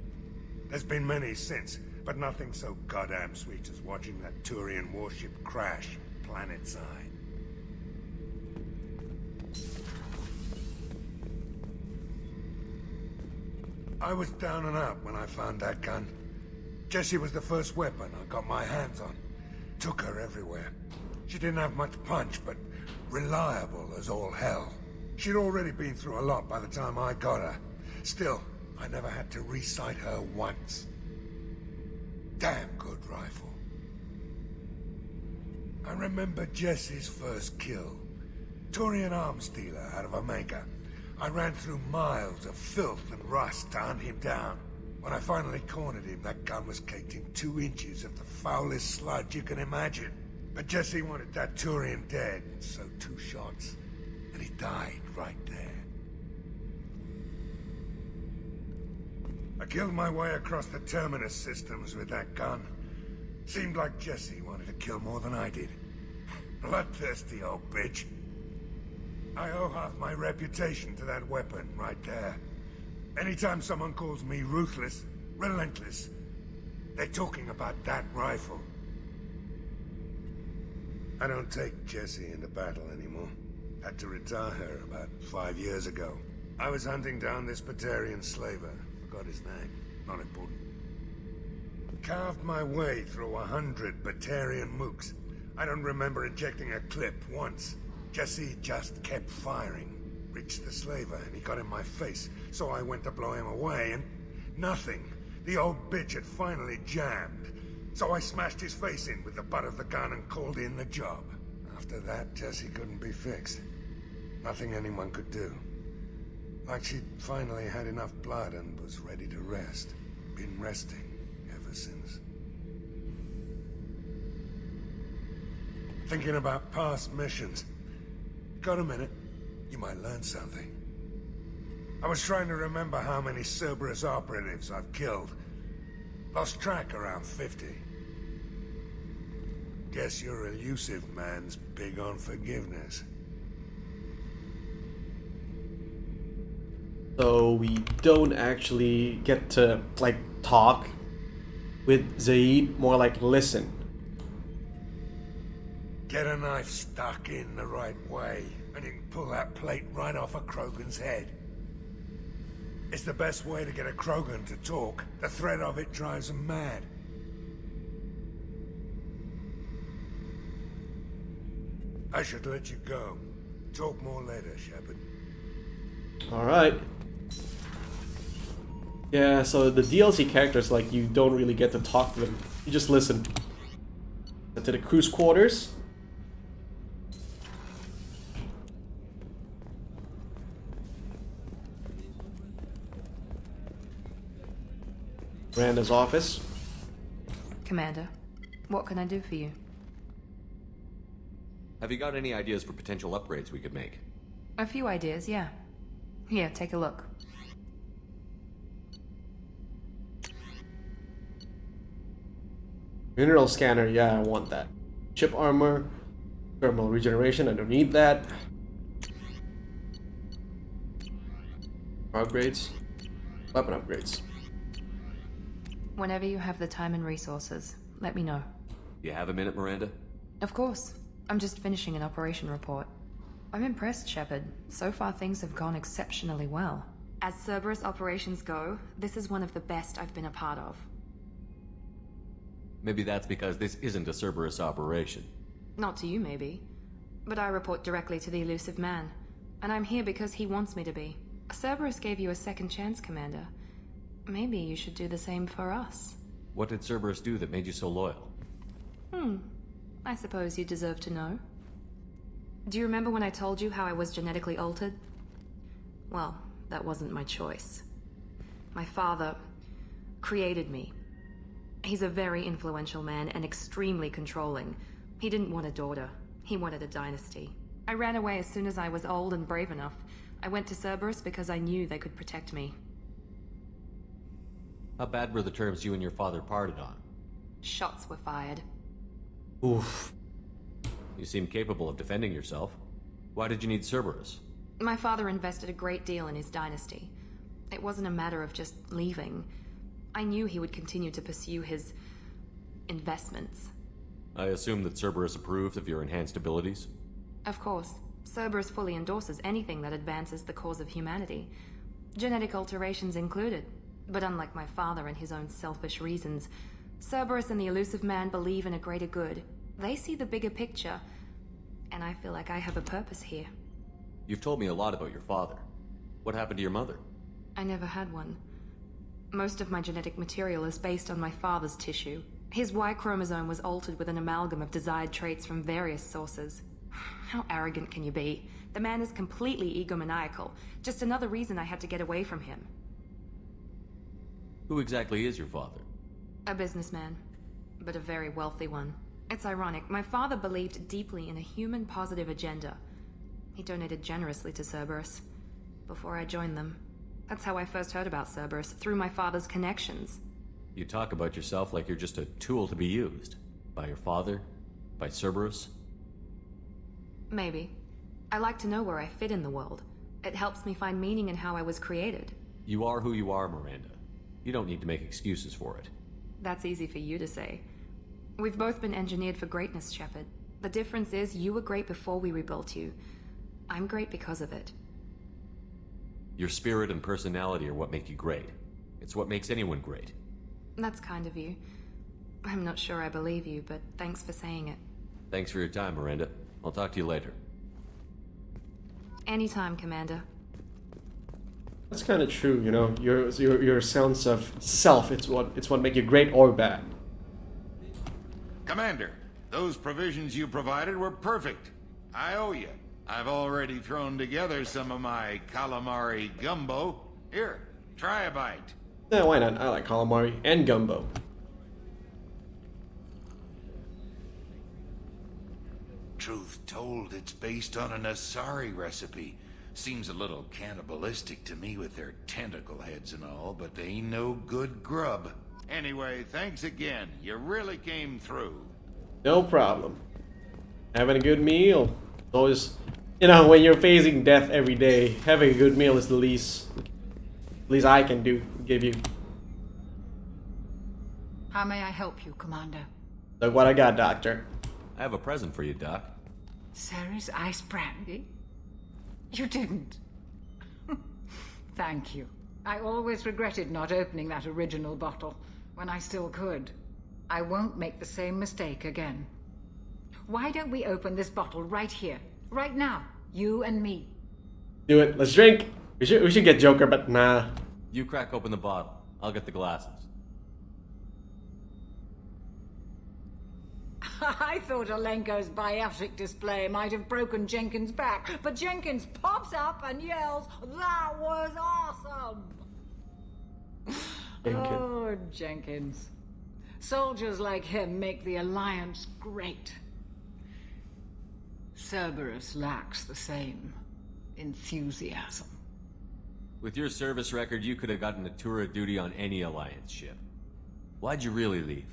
There's been many since, but nothing so goddamn sweet as watching that Turian warship crash planet-side. I was down and out when I found that gun. Jessie was the first weapon I got my hands on. Took her everywhere. She didn't have much punch, but reliable as all hell. She'd already been through a lot by the time I got her. Still, I never had to re-sight her once. Damn good rifle. I remember Jessie's first kill. Turian arms dealer out of Omega. I ran through miles of filth and rust to hunt him down. When I finally cornered him, that gun was caked in 2 inches of the foulest sludge you can imagine. But Jessie wanted that Turian dead, so 2 shots. And he died right there. I killed my way across the Terminus systems with that gun. Seemed like Jessie wanted to kill more than I did. Bloodthirsty old bitch. I owe half my reputation to that weapon right there. Anytime someone calls me ruthless, relentless, they're talking about that rifle. I don't take Jessie into battle anymore. Had to retire her about 5 years ago. I was hunting down this Batarian slaver. Forgot his name. Not important. Carved my way through 100 Batarian mooks. I don't remember ejecting a clip once. Jessie just kept firing. Reached the slaver and he got in my face, so I went to blow him away and nothing. The old bitch had finally jammed. So I smashed his face in with the butt of the gun and called in the job. After that, Jessie couldn't be fixed. Nothing anyone could do. Like she'd finally had enough blood and was ready to rest. Been resting ever since. Thinking about past missions. Got a minute? You might learn something. I was trying to remember how many Cerberus operatives I've killed. Lost track around 50. Guess your elusive man's big on forgiveness. So we don't actually get to, like, talk with Zaid, more like listen. Get a knife stuck in the right way, and you can pull that plate right off a Krogan's head. It's the best way to get a Krogan to talk. The threat of it drives them mad. I should let you go. Talk more later, Shepard. Alright. Yeah, so the DLC characters, like, you don't really get to talk to them. You just listen. To the crew's quarters. Miranda's office. Commander, what can I do for you? Have you got any ideas for potential upgrades we could make? A few ideas, yeah. Here, take a look. Mineral scanner, yeah, I want that. Chip armor, thermal regeneration, I don't need that. Upgrades, weapon upgrades. Whenever you have the time and resources, let me know. You have a minute, Miranda? Of course. I'm just finishing an operation report. I'm impressed, Shepard. So far things have gone exceptionally well. As Cerberus operations go, this is one of the best I've been a part of. Maybe that's because this isn't a Cerberus operation. Not to you, maybe. But I report directly to the elusive man. And I'm here because he wants me to be. Cerberus gave you a second chance, Commander. Maybe you should do the same for us. What did Cerberus do that made you so loyal? I suppose you deserve to know. Do you remember when I told you how I was genetically altered? Well, that wasn't my choice. My father created me. He's a very influential man and extremely controlling. He didn't want a daughter. He wanted a dynasty. I ran away as soon as I was old and brave enough. I went to Cerberus because I knew they could protect me. How bad were the terms you and your father parted on? Shots were fired. Oof. You seem capable of defending yourself. Why did you need Cerberus? My father invested a great deal in his dynasty. It wasn't a matter of just leaving. I knew he would continue to pursue his investments. I assume that Cerberus approved of your enhanced abilities? Of course. Cerberus fully endorses anything that advances the cause of humanity. Genetic alterations included. But unlike my father and his own selfish reasons, Cerberus and the elusive man believe in a greater good. They see the bigger picture, and I feel like I have a purpose here. You've told me a lot about your father. What happened to your mother? I never had one. Most of my genetic material is based on my father's tissue. His Y chromosome was altered with an amalgam of desired traits from various sources. How arrogant can you be? The man is completely egomaniacal. Just another reason I had to get away from him. Who exactly is your father? A businessman, but a very wealthy one. It's ironic, my father believed deeply in a human-positive agenda. He donated generously to Cerberus before I joined them. That's how I first heard about Cerberus, through my father's connections. You talk about yourself like you're just a tool to be used. By your father? By Cerberus? Maybe. I like to know where I fit in the world. It helps me find meaning in how I was created. You are who you are, Miranda. You don't need to make excuses for it. That's easy for you to say. We've both been engineered for greatness, Shepard. The difference is you were great before we rebuilt you. I'm great because of it. Your spirit and personality are what make you great. It's what makes anyone great. That's kind of you. I'm not sure I believe you, but thanks for saying it. Thanks for your time, Miranda. I'll talk to you later. Anytime, Commander. That's kind of true, you know. Your sense of self, it's what make you great or bad. Commander, those provisions you provided were perfect. I owe you. I've already thrown together some of my calamari gumbo. Here, try a bite. Yeah, why not? I like calamari and gumbo. Truth told, it's based on an Asari recipe. Seems a little cannibalistic to me with their tentacle heads and all, but they ain't no good grub. Anyway, thanks again. You really came through. No problem. Having a good meal. Always, you know, when you're facing death every day, having a good meal is the least I can give you. How may I help you, Commander? Look what I got, Doctor. I have a present for you, Doc. Sarah's ice brandy? You didn't. Thank you. I always regretted not opening that original bottle when I still could. I won't make the same mistake again. Why don't we open this bottle right here, right now, you and me? Do it. Let's drink. We should get Joker, but nah. You crack open the bottle. I'll get the glasses. I thought Alenko's biotic display might have broken Jenkins' back, but Jenkins pops up and yells, "That was awesome!" Oh, Jenkins. Soldiers like him make the Alliance great. Cerberus lacks the same enthusiasm. With your service record, you could have gotten a tour of duty on any Alliance ship. Why'd you really leave?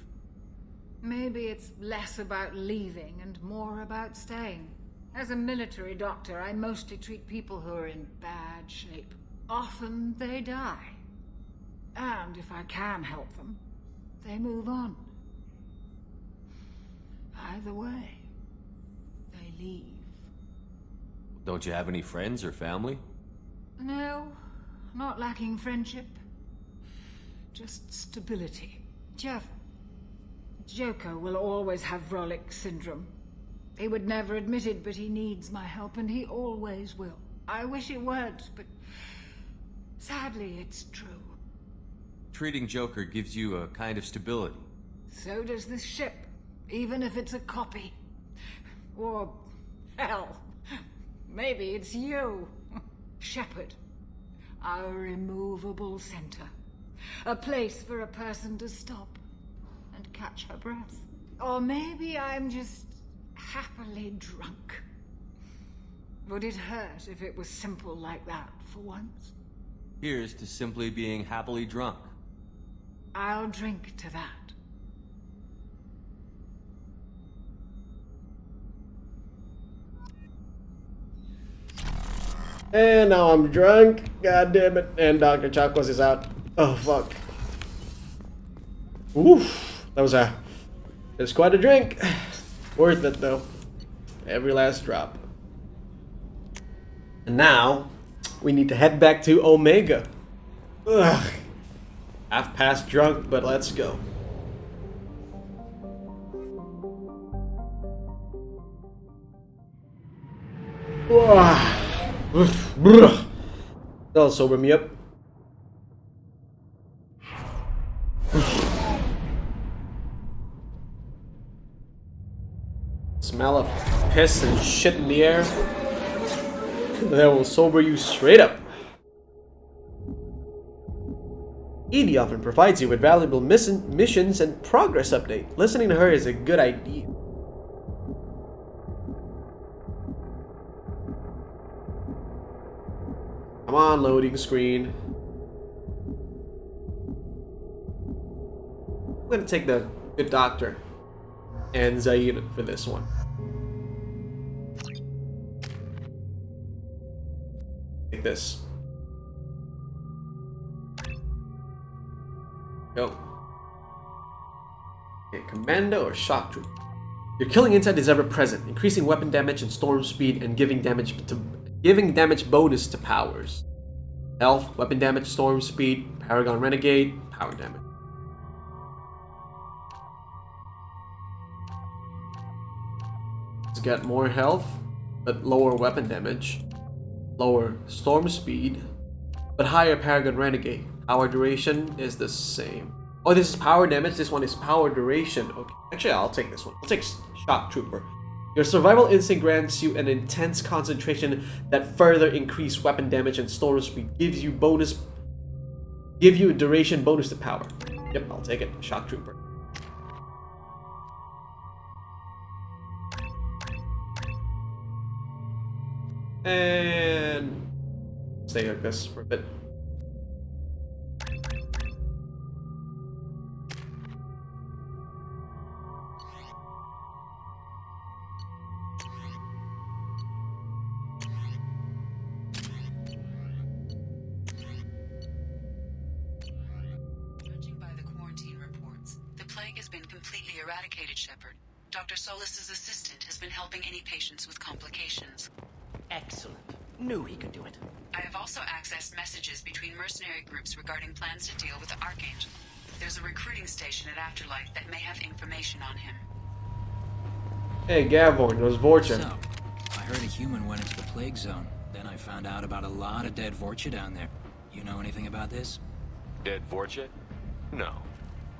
Maybe it's less about leaving and more about staying. As a military doctor, I mostly treat people who are in bad shape. Often they die. And if I can help them, they move on. Either way, they leave. Don't you have any friends or family? No, not lacking friendship. Just stability. Joker will always have Vrolic syndrome. He would never admit it, but he needs my help, and he always will. I wish it weren't, but sadly it's true. Treating Joker gives you a kind of stability. So does this ship, even if it's a copy. Or, hell, maybe it's you. Shepard. Our immovable center. A place for a person to stop and catch her breath. Or maybe I'm just happily drunk. Would it hurt if it was simple like that for once? Here's to simply being happily drunk. I'll drink to that. And now I'm drunk. God damn it. And Dr. Chakwas is out. Oh, fuck. Oof. It's quite a drink. Worth it, though. Every last drop. And now, we need to head back to Omega. Ugh. Half past drunk, but let's go. That'll sober me up. Smell of piss and shit in the air. That will sober you straight up. Edie often provides you with valuable missions and progress update. Listening to her is a good idea. Come on, loading screen. I'm gonna take the good doctor and Zaid for this one. Take this. Go. Okay, Commando or Shock Troop. Your killing insight is ever present, increasing weapon damage and storm speed and giving damage bonus to powers. Health, weapon damage, storm speed, Paragon Renegade, power damage. It's got more health, but lower weapon damage, lower storm speed, but higher Paragon Renegade. Power duration is the same. Oh, this is power damage. This one is power duration. Okay, actually, I'll take this one. I'll take Shock Trooper. Your survival instinct grants you an intense concentration that further increase weapon damage and storm speed. Give you a duration bonus to power. Yep, I'll take it. Shock Trooper. And stay like this for a bit. Shepard. Dr. Solis's assistant has been helping any patients with complications. Excellent. Knew he could do it. I have also accessed messages between mercenary groups regarding plans to deal with the Archangel. There's a recruiting station at Afterlife that may have information on him. Hey, Gavorn, those Vorcha. So, I heard a human went into the plague zone. Then I found out about a lot of dead Vorcha down there. You know anything about this? Dead Vorcha? No.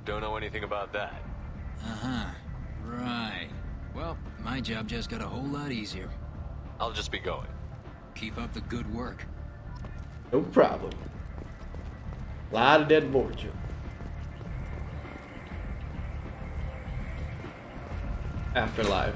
Don't know anything about that. Uh-huh. Right. Well, my job just got a whole lot easier. I'll just be going. Keep up the good work. No problem. Lot of dead Vorcha. Afterlife.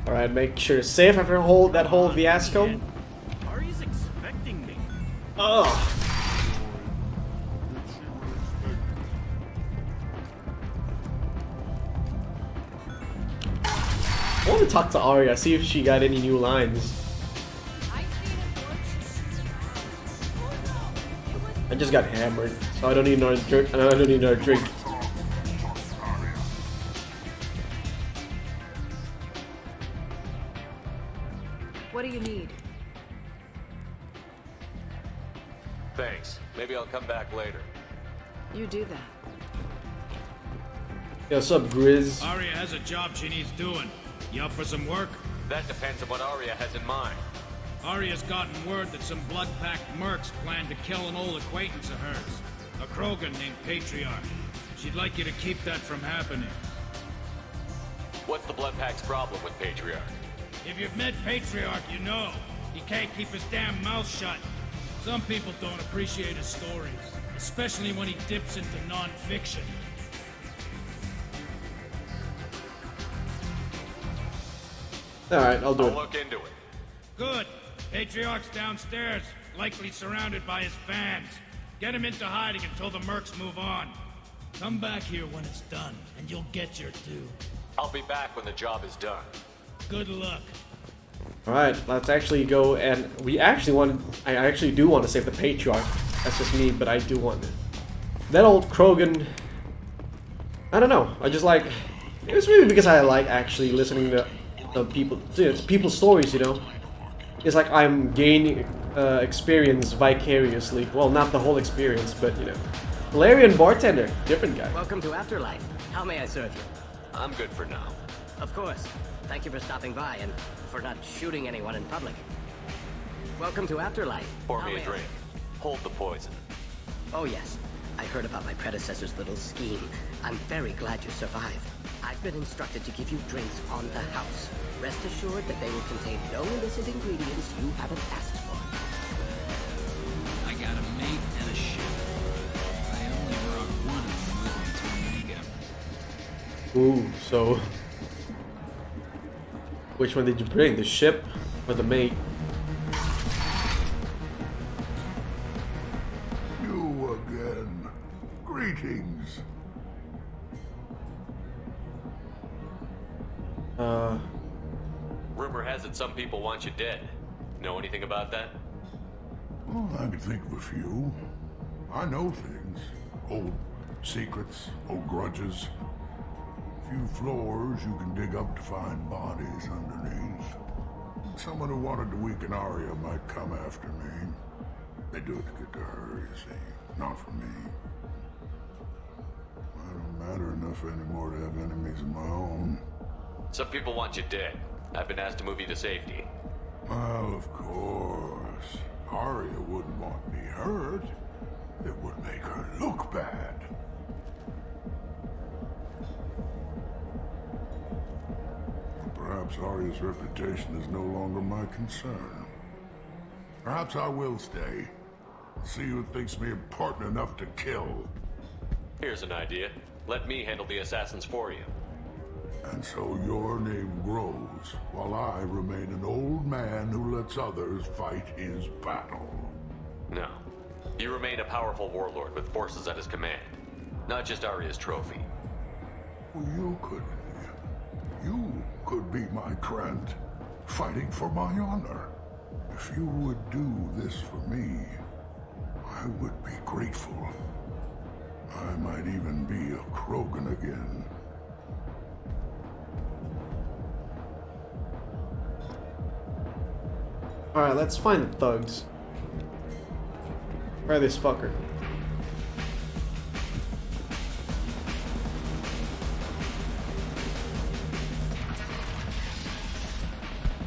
Alright, make sure it's safe after that whole fiasco. Ari's expecting me. Ugh. I want to talk to Arya, see if she got any new lines. I just got hammered, so I don't need another drink. I don't need another drink. What do you need? Thanks. Maybe I'll come back later. You do that. Yo, what's up, Grizz? Arya has a job she needs doing. You up for some work? That depends on what Arya has in mind. Arya's gotten word that some blood-packed mercs plan to kill an old acquaintance of hers. A Krogan named Patriarch. She'd like you to keep that from happening. What's the Blood Pack's problem with Patriarch? If you've met Patriarch, you know. He can't keep his damn mouth shut. Some people don't appreciate his stories, especially when he dips into non-fiction. Alright, I'll do it. I'll look into it. Good. Patriarch's downstairs, likely surrounded by his fans. Get him into hiding until the mercs move on. Come back here when it's done, and you'll get your due. I'll be back when the job is done. Good luck. Alright, let's actually go, and I actually do want to save the Patriarch. That's just me, but I do want it. That old Krogan, I don't know, I just like, it's really because I like actually listening to people's stories, you know. It's like I'm gaining experience vicariously. Well, not the whole experience, but you know. Valerian bartender, different guy. Welcome to Afterlife. How may I serve you? I'm good for now. Of course. Thank you for stopping by and for not shooting anyone in public. Welcome to Afterlife. Pour me a drink. Hold the poison. Oh yes. I heard about my predecessor's little scheme. I'm very glad you survived. I've been instructed to give you drinks on the house. Rest assured that they will contain no illicit ingredients you haven't asked for. I got a mate and a ship. I only brought one of them with me to Omega. Ooh, so which one did you bring? The ship or the mate? You again. Greetings. Rumor has it some people want you dead. Know anything about that? Well, I can think of a few. I know things. Old secrets, old grudges. Few floors you can dig up to find bodies underneath. Someone who wanted to weaken Arya might come after me. They do it to get to her, you see. Not for me. I don't matter enough anymore to have enemies of my own. Some people want you dead. I've been asked to move you to safety. Well, of course. Arya wouldn't want me hurt. It would make her look bad. Perhaps Arya's reputation is no longer my concern. Perhaps I will stay. See who thinks me important enough to kill. Here's an idea. Let me handle the assassins for you. And so your name grows, while I remain an old man who lets others fight his battle. No. You remain a powerful warlord with forces at his command. Not just Arya's trophy. You could be my Trent, fighting for my honor. If you would do this for me, I would be grateful. I might even be a Krogan again. Alright, let's find the thugs. Where are this fucker?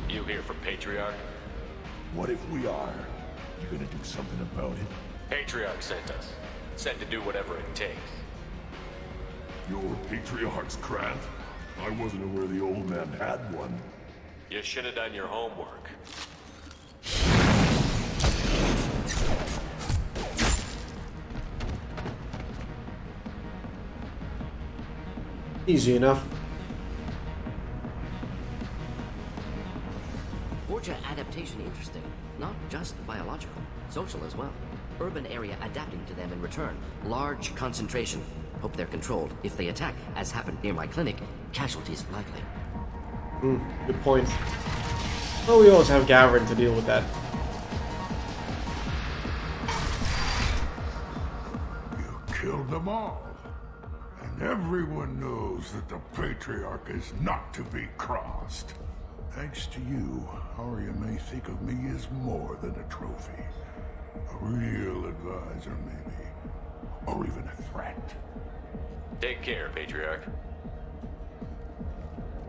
You here from Patriarch? What if we are? You gonna do something about it? Patriarch sent us. Sent to do whatever it takes. Your Patriarch's Krant? I wasn't aware the old man had one. You should have done your homework. Easy enough. Vorcha adaptation interesting. Not just biological, social as well. Urban area adapting to them in return. Large concentration. Hope they're controlled. If they attack, as happened near my clinic, casualties likely. Good point. Well, we always have Gavin to deal with that. You killed them all. And everyone knows that the Patriarch is not to be crossed. Thanks to you, Arya may think of me as more than a trophy. A real advisor, maybe. Or even a threat. Take care, Patriarch.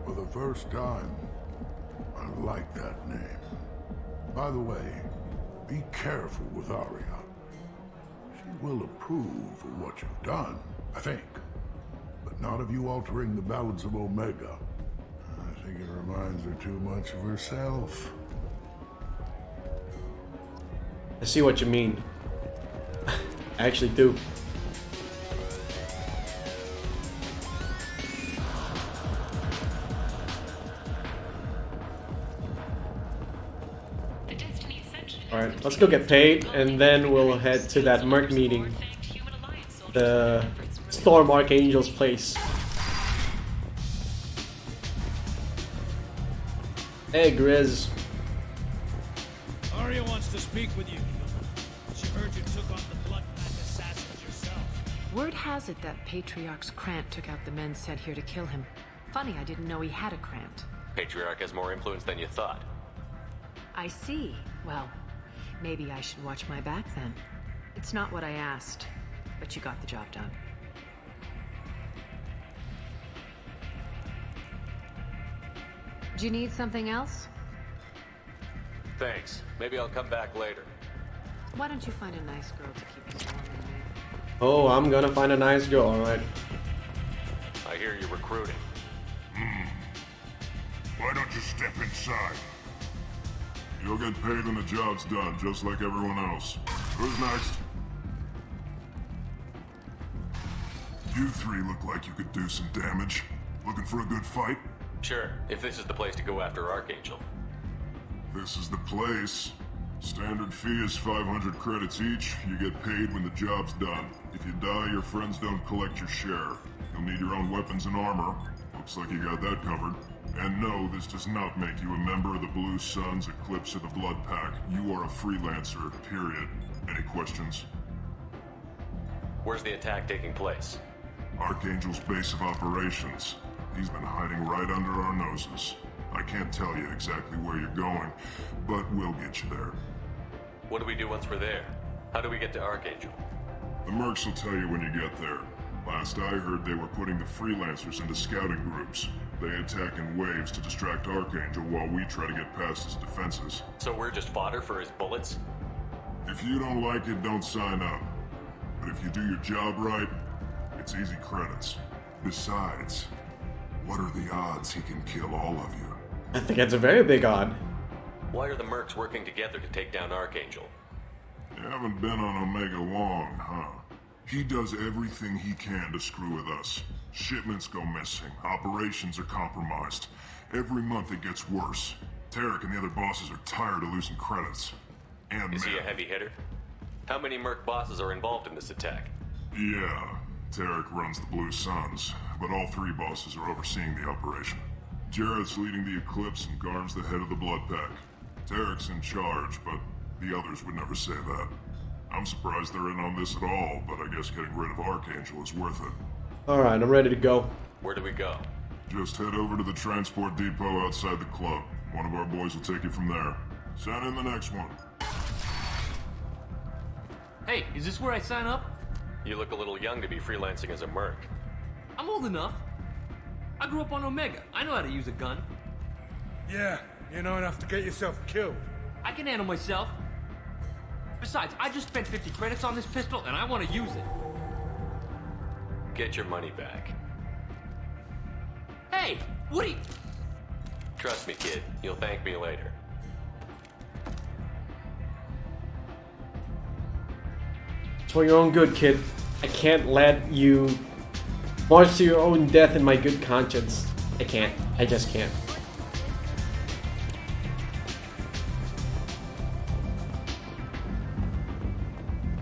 For the first time, I like that name. By the way, be careful with Arya. She will approve of what you've done, I think. But not of you altering the balance of Omega. I think it reminds her too much of herself. I see what you mean. I actually do. Alright, let's go get paid, and then we'll head to that Merc meeting. The Storm Archangel's place. Hey, Grizz. Arya wants to speak with you. She heard you took on the Blood Pack assassins yourself. Word has it that Patriarch's Krant took out the men sent here to kill him. Funny, I didn't know he had a Krant. Patriarch has more influence than you thought. I see. Well, maybe I should watch my back then. It's not what I asked, but you got the job done. Do you need something else? Thanks. Maybe I'll come back later. Why don't you find a nice girl to keep you warm and me? Oh, I'm gonna find a nice girl, alright. I hear you're recruiting. Why don't you step inside? You'll get paid when the job's done, just like everyone else. Who's next? You three look like you could do some damage. Looking for a good fight? Sure, if this is the place to go after Archangel. This is the place. Standard fee is 500 credits each. You get paid when the job's done. If you die, your friends don't collect your share. You'll need your own weapons and armor. Looks like you got that covered. And no, this does not make you a member of the Blue Suns, Eclipse, or the Blood Pack. You are a freelancer, period. Any questions? Where's the attack taking place? Archangel's base of operations. He's been hiding right under our noses. I can't tell you exactly where you're going, but we'll get you there. What do we do once we're there? How do we get to Archangel? The mercs will tell you when you get there. Last I heard, they were putting the freelancers into scouting groups. They attack in waves to distract Archangel while we try to get past his defenses. So we're just fodder for his bullets? If you don't like it, don't sign up. But if you do your job right, it's easy credits. Besides, what are the odds he can kill all of you? I think that's a very big odd. Why are the mercs working together to take down Archangel? You haven't been on Omega long, huh? He does everything he can to screw with us. Shipments go missing, operations are compromised. Every month it gets worse. Tarek and the other bosses are tired of losing credits. And Is he a heavy hitter? How many merc bosses are involved in this attack? Yeah, Tarek runs the Blue Suns, but all three bosses are overseeing the operation. Jarrett's leading the Eclipse and Garm's the head of the Blood Pack. Tarek's in charge, but the others would never say that. I'm surprised they're in on this at all, but I guess getting rid of Archangel is worth it. Alright, I'm ready to go. Where do we go? Just head over to the transport depot outside the club. One of our boys will take you from there. Send in the next one. Hey, is this where I sign up? You look a little young to be freelancing as a merc. I'm old enough. I grew up on Omega. I know how to use a gun. Yeah, you know enough to get yourself killed. I can handle myself. Besides, I just spent 50 credits on this pistol, and I want to use it. Get your money back. Hey, what are you... Trust me, kid. You'll thank me later. It's for your own good, kid. I can't let you march to your own death in my good conscience. I can't. I just can't.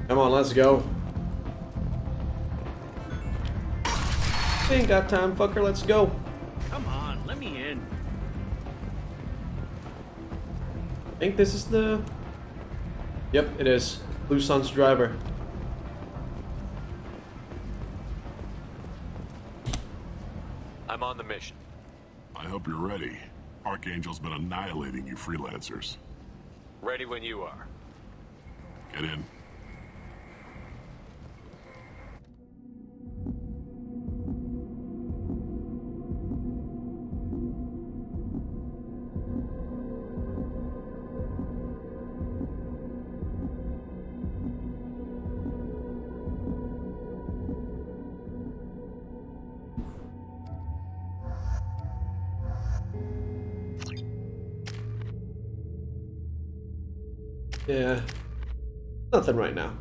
Come on, let's go. Ain't got time, fucker. Let's go. Come on, let me in. I think this is the... Yep, it is. Blue Sun's driver. I'm on the mission. I hope you're ready. Archangel's been annihilating you freelancers. Ready when you are. Get in. Yeah. Nothing right now.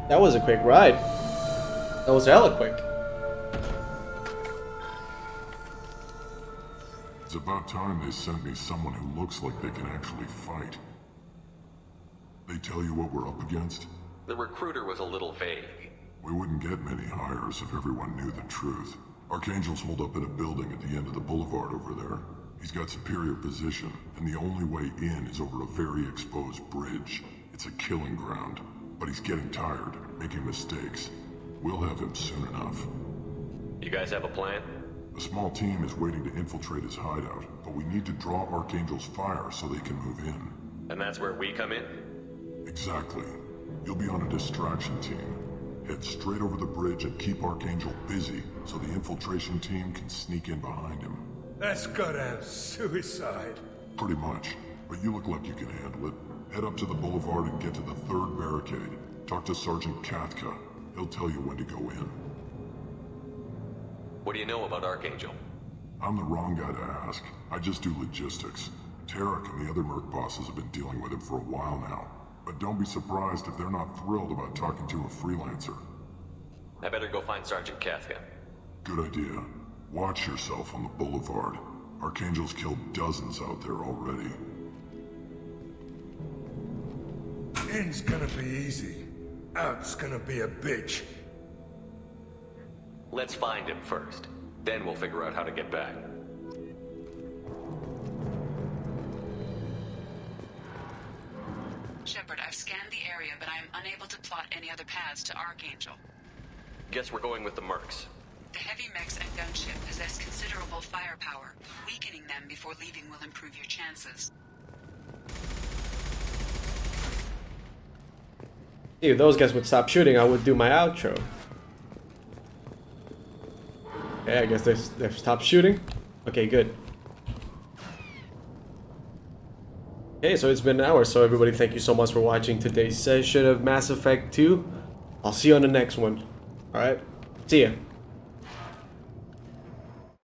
That was a quick ride. That was hella quick. It's about time they sent me someone who looks like they can actually fight. They tell you what we're up against? The recruiter was a little vague. We wouldn't get many hires if everyone knew the truth. Archangel's holed up in a building at the end of the boulevard over there. He's got superior position, and the only way in is over a very exposed bridge. It's a killing ground, but he's getting tired, making mistakes. We'll have him soon enough. You guys have a plan? A small team is waiting to infiltrate his hideout, but we need to draw Archangel's fire so they can move in. And that's where we come in? Exactly. You'll be on a distraction team. Head straight over the bridge and keep Archangel busy so the infiltration team can sneak in behind him. That's goddamn suicide. Pretty much, but you look like you can handle it. Head up to the boulevard and get to the 3rd barricade. Talk to Sergeant Kathka. He'll tell you when to go in. What do you know about Archangel? I'm the wrong guy to ask. I just do logistics. Tarek and the other merc bosses have been dealing with him for a while now. But don't be surprised if they're not thrilled about talking to a freelancer. I better go find Sergeant Kathka. Good idea. Watch yourself on the boulevard. Archangel's killed dozens out there already. In's gonna be easy. Out's gonna be a bitch. Let's find him first. Then we'll figure out how to get back. Shepard, I've scanned the area, but I am unable to plot any other paths to Archangel. Guess we're going with the mercs. The heavy mechs and gunship possess considerable firepower. Weakening them before leaving will improve your chances. If those guys would stop shooting, I would do my outro. Okay, I guess they've stopped shooting. Okay, good. Okay, so it's been an hour, so everybody, thank you so much for watching today's session of Mass Effect 2. I'll see you on the next one. Alright, see ya.